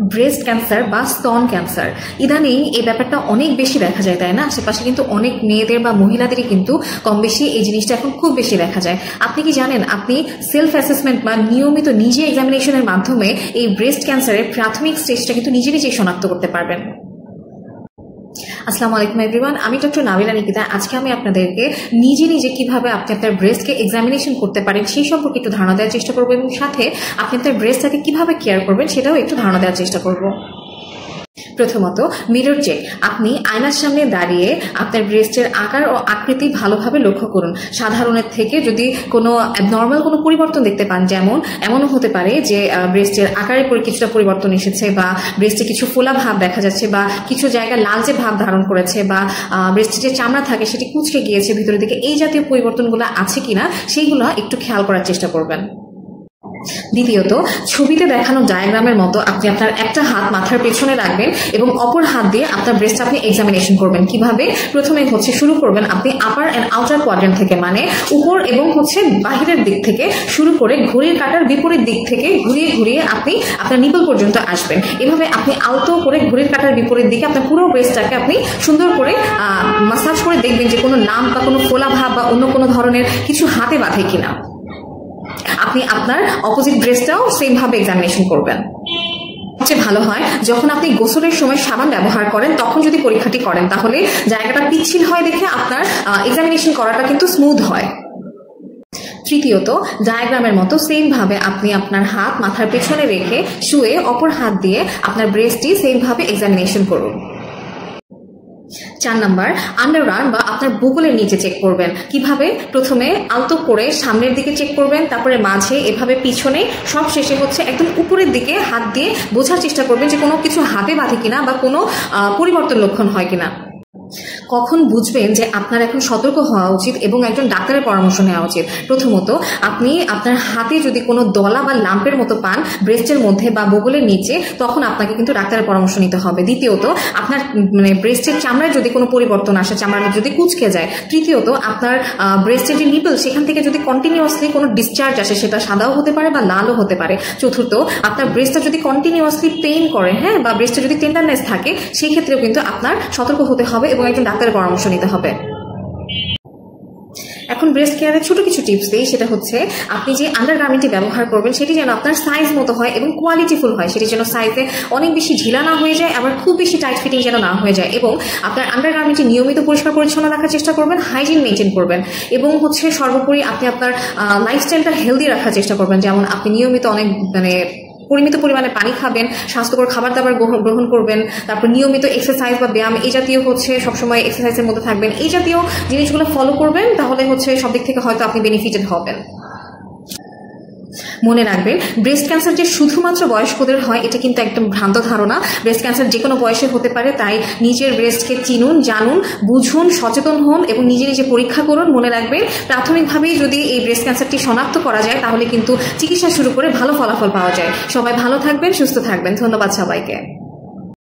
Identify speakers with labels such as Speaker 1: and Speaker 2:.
Speaker 1: Breast cancer বা স্তন cancer ইদানিং এই ব্যাপারটা অনেক বেশি দেখা যায়, তাই না? আশেপাশে কিন্তু অনেক মেয়েদের বা মহিলাদেরই কিন্তু কম বেশি এই জিনিসটা এখন খুব বেশি দেখা যায়। আপনি কি জানেন আপনি সেলফ অ্যাসেসমেন্ট বা নিয়মিত নিজে এক্সামিনেশনের মাধ্যমে এই ব্রেস্ট ক্যান্সারের প্রাথমিক স্টেজটা কিন্তু নিজে নিজেই শনাক্ত করতে পারবেন। আসসালামু আলাইকুম এভরিওয়ান, আমি ডক্টর নাবিলা নিকিতা। আজকে আমি আপনাদেরকে নিজে নিজে কিভাবে আপনি আপনার ব্রেস্টকে এক্সামিনেশন করতে পারেন সেই সম্পর্কে একটু ধারণা দেওয়ার চেষ্টা করবো, এবং সাথে আপনি আপনার ব্রেস্টটাকে কিভাবে কেয়ার করবেন সেটাও একটু ধারণা দেওয়ার চেষ্টা করবো। প্রথমত, মিরর চেক। আপনি আয়নার সামনে দাঁড়িয়ে আপনার ব্রেস্টের আকার ও আকৃতি ভালোভাবে লক্ষ্য করুন। সাধারণের থেকে যদি কোনো অ্যাবনর্মাল কোনো পরিবর্তন দেখতে পান, যেমন এমনও হতে পারে যে ব্রেস্টের আকারের পরে কিছুটা পরিবর্তন এসেছে, বা ব্রেস্টে কিছু ফোলা ভাব দেখা যাচ্ছে, বা কিছু জায়গায় লালচে ভাব ধারণ করেছে, বা ব্রেস্টে যে চামড়া থাকে সেটি কুঁচকে গিয়েছে ভিতরের দিকে, এই জাতীয় পরিবর্তনগুলো আছে কিনা সেইগুলো একটু খেয়াল করার চেষ্টা করবেন। দ্বিতীয়ত, ছবিতে দেখানো ডায়াগ্রামের মতো আপনি আপনার একটা হাত মাথার পেছনে রাখবেন এবং অপর হাত দিয়ে আপনার ব্রেস্ট আপনি এক্সামিনেশন করবেন। কিভাবে? প্রথমে শুরু করবেন আপনি আপার অ্যান্ড আউটার কোয়াড্রেন্ট থেকে, মানে উপর এবং বাহিরের দিক থেকে শুরু করে ঘড়ির কাঁটার বিপরীত দিক থেকে ঘুরিয়ে ঘুরিয়ে আপনি আপনার নিপল পর্যন্ত আসবেন। এভাবে আপনি আলতো করে ঘড়ির কাঁটার বিপরীত দিকে আপনার পুরো ব্রেস্টটাকে আপনি সুন্দর করে মাসাজ করে দেখবেন যে কোনো লাম্প বা কোনো ফোলা ভাব বা অন্য কোনো ধরনের কিছু হাতে বাঁধে কিনা। আপনি আপনার অপোজিট ব্রেস্টটাও সেম ভাবে এক্সামিনেশন করবেন। সবচেয়ে ভালো হয় যখন আপনি গোসলের সময় সাবান ব্যবহার করেন, তখন যদি পরীক্ষাটি করেন তাহলে জায়গাটা পিচ্ছিল হয় দেখে আপনার এক্সামিনেশন করাটা কিন্তু স্মুথ হয়। তৃতীয়ত, ডায়াগ্রামের মতো সেম ভাবে আপনি আপনার হাত মাথার পেছনে রেখে শুয়ে অপর হাত দিয়ে আপনার ব্রেস্টটি সেম ভাবে এক্সামিনেশন করুন। 4 নাম্বার, আন্ডারআর্ম বা আপনার বুকের নিচে চেক করবেন। কিভাবে? প্রথমে আলতো করে সামনের দিকে চেক করবেন, তারপরে মাঝে, এভাবে পিছনে, সব শেষে একদম উপরের দিকে হাত দিয়ে বোঝার চেষ্টা করবেন যে কোনো কিছু হাতে বাঁধে কিনা বা কোনো পরিবর্তন লক্ষণ হয় কিনা। কখন বুঝবেন যে আপনার এখন সতর্ক হওয়া উচিত এবং একজন ডাক্তারের পরামর্শ নেওয়া উচিত? প্রথমত, আপনি আপনার হাতে যদি কোনো দলা বা লাম্পের মতো পান ব্রেস্টের মধ্যে বা বগলের নিচে, তখন আপনাকে কিন্তু ডাক্তারের পরামর্শ নিতে হবে। দ্বিতীয়ত, আপনার ব্রেস্টের চামড়ায় যদি কোনো পরিবর্তন আসে, চামড়াটা যদি কুঁচকে যায়। তৃতীয়ত, আপনার ব্রেস্টের যে নিপল সেখান থেকে যদি কন্টিনিউয়াসলি কোনো ডিসচার্জ আসে, সেটা সাদাও হতে পারে বা লালও হতে পারে। চতুর্থ, আপনার ব্রেস্টটা যদি কন্টিনিউয়াসলি পেইন করে, বা ব্রেস্টে যদি টেন্ডারনেস থাকে, সেই ক্ষেত্রেও কিন্তু আপনার সতর্ক হতে হবে এবং একজন ডাক্তারের পরামর্শ নিতে হবে। এখন ব্রেস্ট কেয়ারের ছোট কিছু টিপস দিই, সেটা হচ্ছে আপনি যে আন্ডারগার্মেন্টটি ব্যবহার করবেন সেটি যেন আপনার সাইজ মতো হয় এবং কোয়ালিটিফুল হয়। সেটি যেন সাইজে অনেক বেশি ঢিলা না হয়ে যায়, আবার খুব বেশি টাইট ফিটিং যেন না হয়ে যায়। এবং আপনার আন্ডারগার্মেন্টটি নিয়মিত পরিষ্কার পরিচ্ছন্ন রাখার চেষ্টা করবেন, হাইজিন মেনটেন করবেন, এবং সর্বোপরি আপনি আপনার লাইফস্টাইলটা হেলদি রাখার চেষ্টা করবেন। যেমন আপনি নিয়মিত অনেক পরিমিত পরিমাণে পানি খাবেন, স্বাস্থ্যকর খাবার দাবার গ্রহণ করবেন, তারপর নিয়মিত এক্সারসাইজ বা ব্যায়াম, এই জাতীয় সবসময় এক্সারসাইজের মধ্যে থাকবেন। এই জাতীয় জিনিসগুলো ফলো করবেন, তাহলে সব দিক থেকে হয়তো আপনি বেনিফিটেড হবেন। মনে রাখবেন, ব্রেস্ট ক্যান্সার যে শুধুমাত্র বয়স্কদের হয় এটা কিন্তু একদম ভ্রান্ত ধারণা। ব্রেস্ট ক্যান্সার যে কোনো বয়সে হতে পারে, তাই নিজের ব্রেস্টকে চিনুন, জানুন, বুঝুন, সচেতন হন এবং নিজে নিজে পরীক্ষা করুন। মনে রাখবেন, প্রাথমিকভাবেই যদি এই ব্রেস্ট ক্যান্সারটি শনাক্ত করা যায় তাহলে কিন্তু চিকিৎসা শুরু করে ভালো ফলাফল পাওয়া যায়। সবাই ভালো থাকবেন, সুস্থ থাকবেন। ধন্যবাদ সবাইকে।